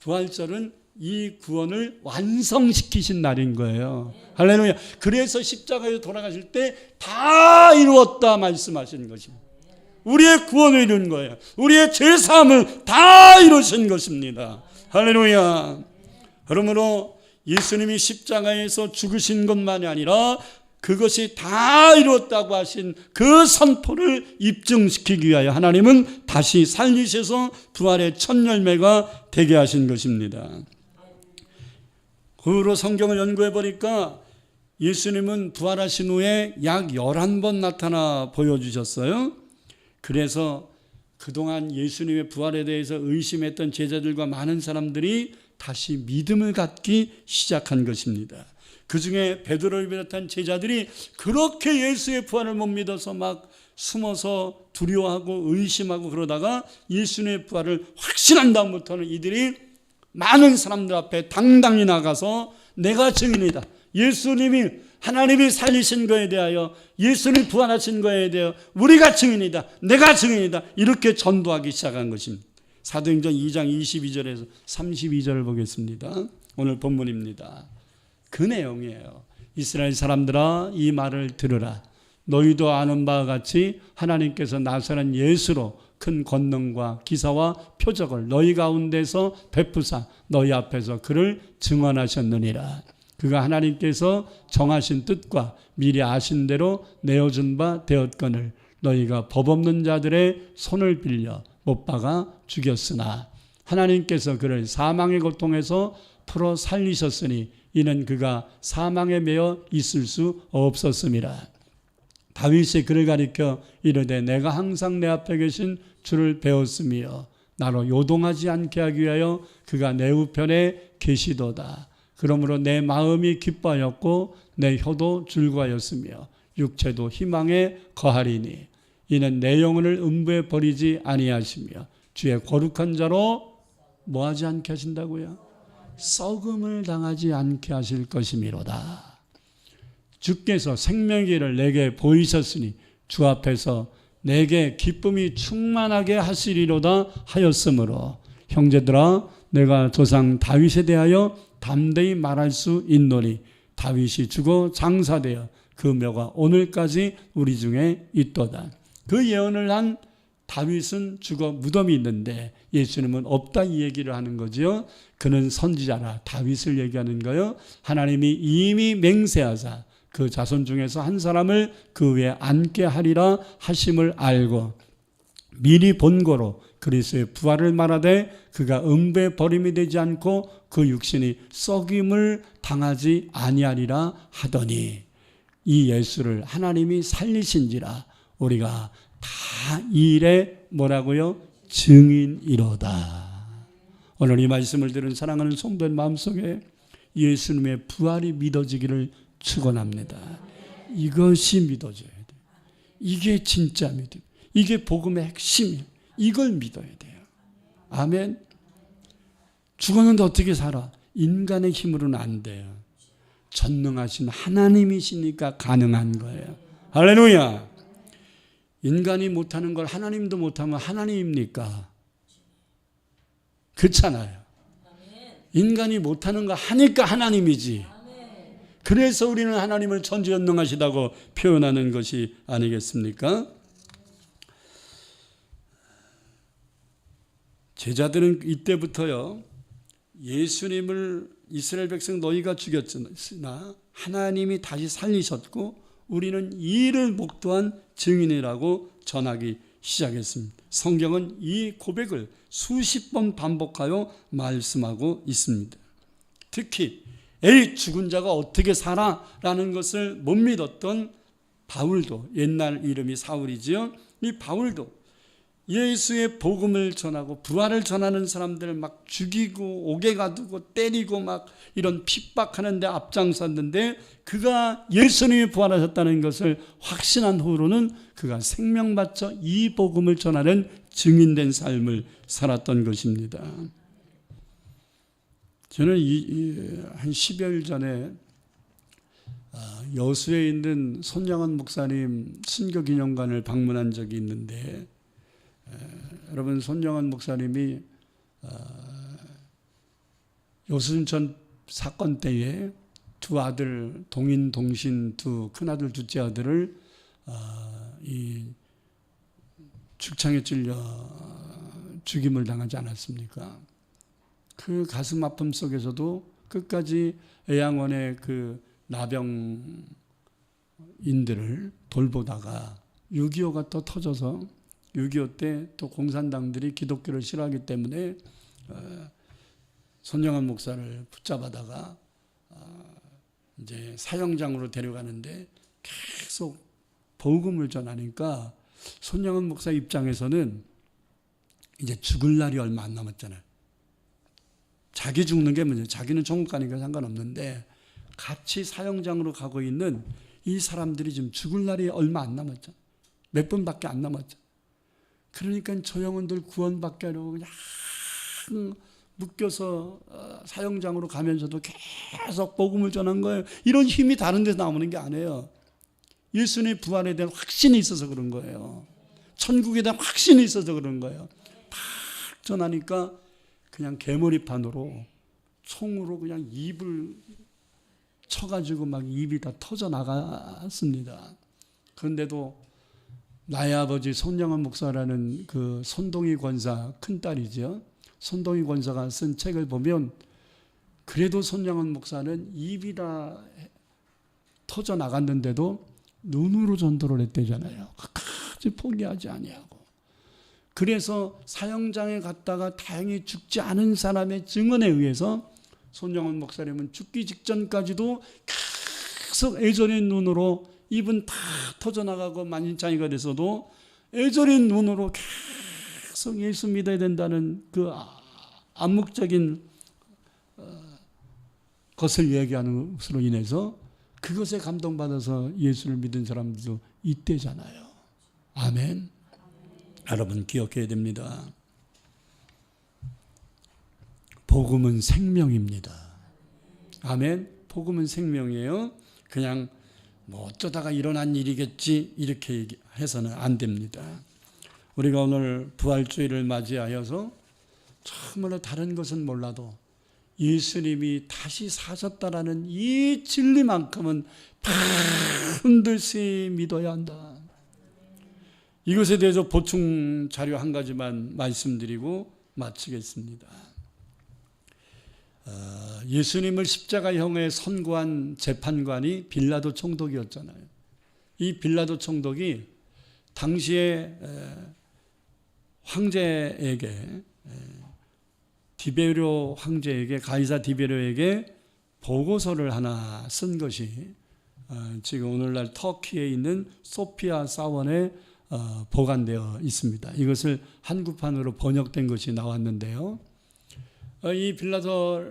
부활절은 이 구원을 완성시키신 날인 거예요. 할렐루야. 그래서 십자가에 돌아가실 때 다 이루었다 말씀하신 것입니다. 우리의 구원을 이룬 거예요. 우리의 죄사함을 다 이루신 것입니다. 할렐루야. 그러므로 예수님이 십자가에서 죽으신 것만이 아니라 그것이 다 이루었다고 하신 그 선포를 입증시키기 위하여 하나님은 다시 살리셔서 부활의 첫 열매가 되게 하신 것입니다. 그 후로 성경을 연구해 보니까 예수님은 부활하신 후에 약 11번 나타나 보여주셨어요. 그래서 그동안 예수님의 부활에 대해서 의심했던 제자들과 많은 사람들이 다시 믿음을 갖기 시작한 것입니다. 그 중에 베드로를 비롯한 제자들이 그렇게 예수의 부활을 못 믿어서 막 숨어서 두려워하고 의심하고 그러다가 예수님의 부활을 확신한 다음부터는 이들이 많은 사람들 앞에 당당히 나가서 내가 증인이다. 예수님이 하나님이 살리신 거에 대하여, 예수님이 부활하신 거에 대하여 우리가 증인이다, 내가 증인이다, 이렇게 전도하기 시작한 것입니다. 사도행전 2장 22절에서 32절을 보겠습니다. 오늘 본문입니다. 그 내용이에요. 이스라엘 사람들아, 이 말을 들으라. 너희도 아는 바와 같이 하나님께서 나사렛 예수로 큰 권능과 기사와 표적을 너희 가운데서 베푸사 너희 앞에서 그를 증언하셨느니라. 그가 하나님께서 정하신 뜻과 미리 아신 대로 내어준 바 되었거늘 너희가 법 없는 자들의 손을 빌려 못 박아 죽였으나 하나님께서 그를 사망의 고통에서 풀어 살리셨으니 이는 그가 사망에 매여 있을 수 없었음이라. 다윗이 그를 가리켜 이르되 내가 항상 내 앞에 계신 주를 배웠으며 나로 요동하지 않게 하기 위하여 그가 내 우편에 계시도다. 그러므로 내 마음이 기뻐하였고 내 혀도 즐거하였으며 육체도 희망에 거하리니 이는 내 영혼을 음부에 버리지 아니하시며 주의 거룩한 자로 뭐하지 않게 하신다고요? 썩음을 당하지 않게 하실 것이미로다. 주께서 생명길을 내게 보이셨으니 주 앞에서 내게 기쁨이 충만하게 하시리로다 하였으므로 형제들아 내가 조상 다윗에 대하여 담대히 말할 수 있노니 다윗이 죽어 장사되어 그 묘가 오늘까지 우리 중에 있도다. 그 예언을 한 다윗은 죽어 무덤이 있는데 예수님은 없다 이 얘기를 하는 거죠. 그는 선지자라 다윗을 얘기하는 거예요. 하나님이 이미 맹세하사 그 자손 중에서 한 사람을 그 위에 앉게 하리라 하심을 알고 미리 본고로 그리스도의 부활을 말하되 그가 음부에 버림이 되지 않고 그 육신이 썩임을 당하지 아니하리라 하더니 이 예수를 하나님이 살리신지라 우리가 다 이 일에 뭐라고요? 증인이로다. 오늘 이 말씀을 들은 사랑하는 성도의 마음속에 예수님의 부활이 믿어지기를 축원합니다. 이것이 믿어져야 돼요. 이게 진짜 믿음. 이게 복음의 핵심이에요. 이걸 믿어야 돼요. 아멘. 죽었는데 어떻게 살아? 인간의 힘으로는 안 돼요. 전능하신 하나님이시니까 가능한 거예요. 할렐루야. 인간이 못하는 걸 하나님도 못하면 하나님입니까? 그렇잖아요. 인간이 못하는 거 하니까 하나님이지. 그래서 우리는 하나님을 전지전능하시다고 표현하는 것이 아니겠습니까? 제자들은 이때부터요, 예수님을 이스라엘 백성 너희가 죽였으나 하나님이 다시 살리셨고 우리는 이를 목도한 증인이라고 전하기 시작했습니다. 성경은 이 고백을 수십 번 반복하여 말씀하고 있습니다. 특히 에이 죽은 자가 어떻게 살아? 라는 것을 못 믿었던 바울도, 옛날 이름이 사울이지요. 이 바울도 예수의 복음을 전하고 부활을 전하는 사람들을 막 죽이고 옥에 가두고 때리고 막 이런 핍박하는 데 앞장섰는데 그가 예수님이 부활하셨다는 것을 확신한 후로는 그가 생명 바쳐 이 복음을 전하는 증인된 삶을 살았던 것입니다. 저는 한 10여일 전에 여수에 있는 손영원 목사님 순교기념관을 방문한 적이 있는데 여러분 손영원 목사님이 여수순천 사건 때에 두 아들 동인 동신 두 큰아들 둘째 아들을 이 죽창에 찔려 죽임을 당하지 않았습니까? 그 가슴 아픔 속에서도 끝까지 애양원의 그 나병인들을 돌보다가 6.25가 또 터져서 6.25 때 또 공산당들이 기독교를 싫어하기 때문에 손영원 목사를 붙잡아다가 이제 사형장으로 데려가는데 계속 복음을 전하니까 손영원 목사 입장에서는 이제 죽을 날이 얼마 안 남았잖아요. 자기 죽는 게 문제예요. 자기는 천국 가니까 상관없는데 같이 사형장으로 가고 있는 이 사람들이 지금 죽을 날이 얼마 안 남았죠. 몇 분밖에 안 남았죠. 그러니까 저 영혼들 구원받게 하려고 그냥 묶여서 사형장으로 가면서도 계속 복음을 전한 거예요. 이런 힘이 다른 데서 나오는 게 아니에요. 예수님의 부활에 대한 확신이 있어서 그런 거예요. 천국에 대한 확신이 있어서 그런 거예요. 막 전하니까 그냥 개머리판으로 총으로 그냥 입을 쳐가지고 막 입이 다 터져 나갔습니다. 그런데도 나의 아버지 손영원 목사라는 그 손동희 권사 큰딸이죠. 손동희 권사가 쓴 책을 보면 그래도 손영원 목사는 입이 다 터져 나갔는데도 눈으로 전도를 했대잖아요. 끝까지 포기하지 아니하고. 그래서 사형장에 갔다가 다행히 죽지 않은 사람의 증언에 의해서 손영원 목사님은 죽기 직전까지도 계속 애절인 눈으로 입은 다 터져나가고 만신창이가 돼서도 애절인 눈으로 계속 예수 믿어야 된다는 그 암묵적인 것을 얘기하는 것으로 인해서 그것에 감동받아서 예수를 믿은 사람들도 있대잖아요. 아멘. 여러분 기억해야 됩니다. 복음은 생명입니다. 아멘. 복음은 생명이에요. 그냥 뭐 어쩌다가 일어난 일이겠지 이렇게 해서는 안 됩니다. 우리가 오늘 부활주의를 맞이하여서 정말로 다른 것은 몰라도 예수님이 다시 사셨다라는 이 진리만큼은 반드시 믿어야 한다. 이것에 대해서 보충 자료 한 가지만 말씀드리고 마치겠습니다. 예수님을 십자가형에 선고한 재판관이 빌라도 총독이었잖아요. 이 빌라도 총독이 당시에 황제에게 디베료 황제에게 가이사 디베료에게 보고서를 하나 쓴 것이 지금 오늘날 터키에 있는 소피아 사원에 보관되어 있습니다. 이것을 한국판으로 번역된 것이 나왔는데요. 이 빌라도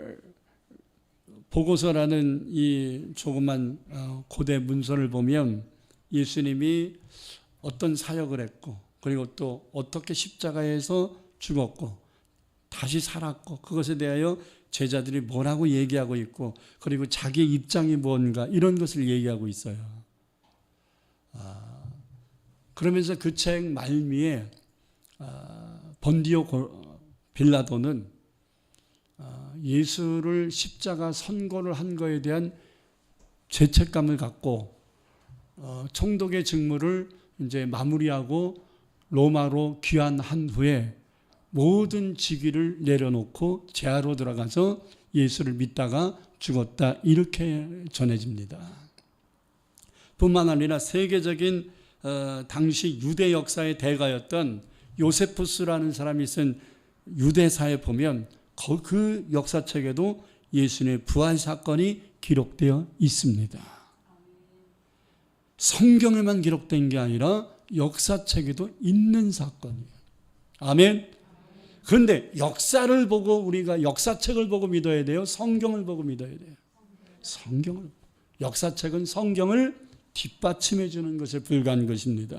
보고서라는 이 조그만 고대 문서를 보면 예수님이 어떤 사역을 했고 그리고 또 어떻게 십자가에서 죽었고 다시 살았고 그것에 대하여 제자들이 뭐라고 얘기하고 있고 그리고 자기의 입장이 뭔가 이런 것을 얘기하고 있어요. 그러면서 그 책 말미에 본디오 빌라도는 예수를 십자가 선고를 한 것에 대한 죄책감을 갖고 총독의 직무를 이제 마무리하고 로마로 귀환한 후에 모든 직위를 내려놓고 제하로 들어가서 예수를 믿다가 죽었다 이렇게 전해집니다. 뿐만 아니라 세계적인 당시 유대 역사의 대가였던 요세푸스라는 사람이 쓴 유대사에 보면 그 역사책에도 예수님의 부활 사건이 기록되어 있습니다. 성경에만 기록된 게 아니라 역사책에도 있는 사건이에요. 아멘. 그런데 역사를 보고 우리가 역사책을 보고 믿어야 돼요? 성경을 보고 믿어야 돼요? 성경을. 역사책은 성경을 뒷받침해 주는 것에 불과한 것입니다.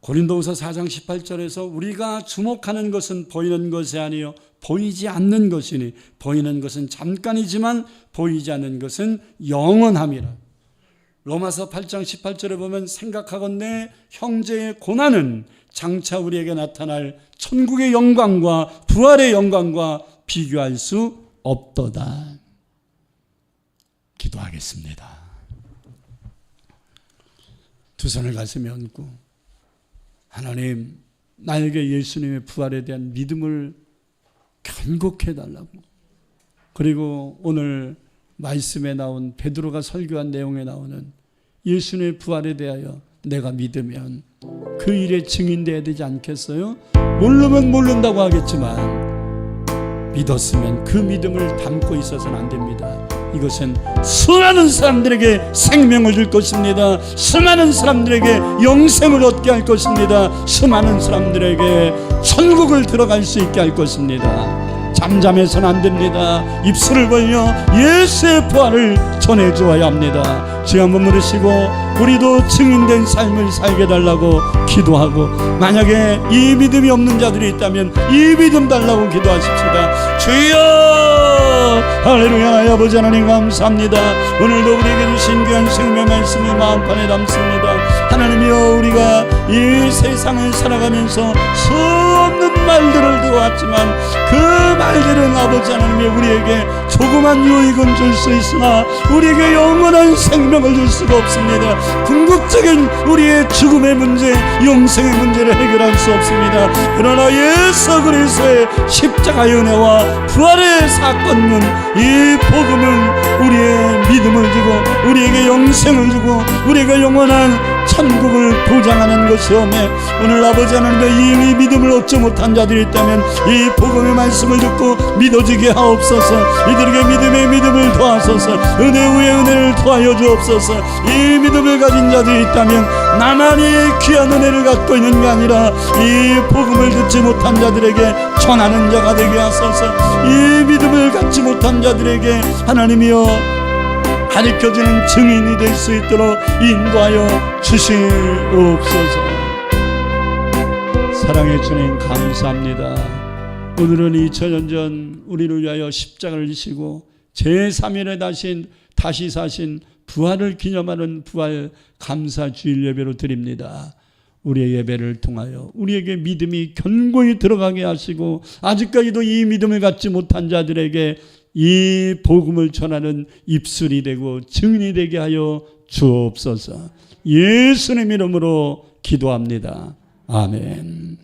고린도후서 4장 18절에서 우리가 주목하는 것은 보이는 것이 아니요 보이지 않는 것이니 보이는 것은 잠깐이지만 보이지 않는 것은 영원함이라. 로마서 8장 18절에 보면 생각하건대 형제의 고난은 장차 우리에게 나타날 천국의 영광과 부활의 영광과 비교할 수 없도다. 기도하겠습니다. 두 손을 가슴에 얹고 하나님 나에게 예수님의 부활에 대한 믿음을 견고케 해달라고 그리고 오늘 말씀에 나온 베드로가 설교한 내용에 나오는 예수님의 부활에 대하여 내가 믿으면 그 일에 증인되어야 되지 않겠어요? 모르면 모른다고 하겠지만 믿었으면 그 믿음을 담고 있어서는 안 됩니다. 이것은 수많은 사람들에게 생명을 줄 것입니다. 수많은 사람들에게 영생을 얻게 할 것입니다. 수많은 사람들에게 천국을 들어갈 수 있게 할 것입니다. 잠잠해서는 안 됩니다. 입술을 벌려 예수의 부활을 전해주어야 합니다. 주여 한번 물으시고 우리도 증인된 삶을 살게 달라고 기도하고, 만약에 이 믿음이 없는 자들이 있다면 이 믿음 달라고 기도하십시다. 주여 할렐루야. 아버지 하나님 감사합니다. 오늘도 우리에게 주신 귀한 생명의 말씀을 마음판에 담습니다. 하나님이여, 우리가 이 세상을 살아가면서 수없는 말들을 들어왔지만 그 말들은 아버지 하나님이 우리에게 조그만 유익은 줄 수 있으나 우리에게 영원한 생명을 줄 수가 없습니다. 궁극적인 우리의 죽음의 문제, 영생의 문제를 해결할 수 없습니다. 그러나 예수 그리스도의 십자가의 은혜와 부활의 사건은, 이 복음은 우리의 믿음을 주고 우리에게 영생을 주고 우리에게 영원한 천국을 보장하는 것이오매, 오늘 아버지 하나님의 이 믿음을 얻지 못한 자들이 있다면 이 복음의 말씀을 듣고 믿어지게 하옵소서. 이들에게 믿음의 믿음을 더하소서. 은혜 위에 은혜를 더하여 주옵소서. 이 믿음을 가진 자들이 있다면 나만이 귀한 은혜를 갖고 있는 게 아니라 이 복음을 듣지 못한 자들에게 전하는 자가 되게 하소서. 이 믿음을 갖지 못한 자들에게 하나님이여 가르쳐주는 증인이 될 수 있도록 인도하여 주시옵소서. 사랑의 주님 감사합니다. 오늘은 2000년 전 우리를 위하여 십자가를 지시고 제3일에 다시 사신 부활을 기념하는 부활 감사 주일 예배로 드립니다. 우리의 예배를 통하여 우리에게 믿음이 견고히 들어가게 하시고, 아직까지도 이 믿음을 갖지 못한 자들에게 이 복음을 전하는 입술이 되고 증인이 되게 하여 주옵소서. 예수님 이름으로 기도합니다. 아멘.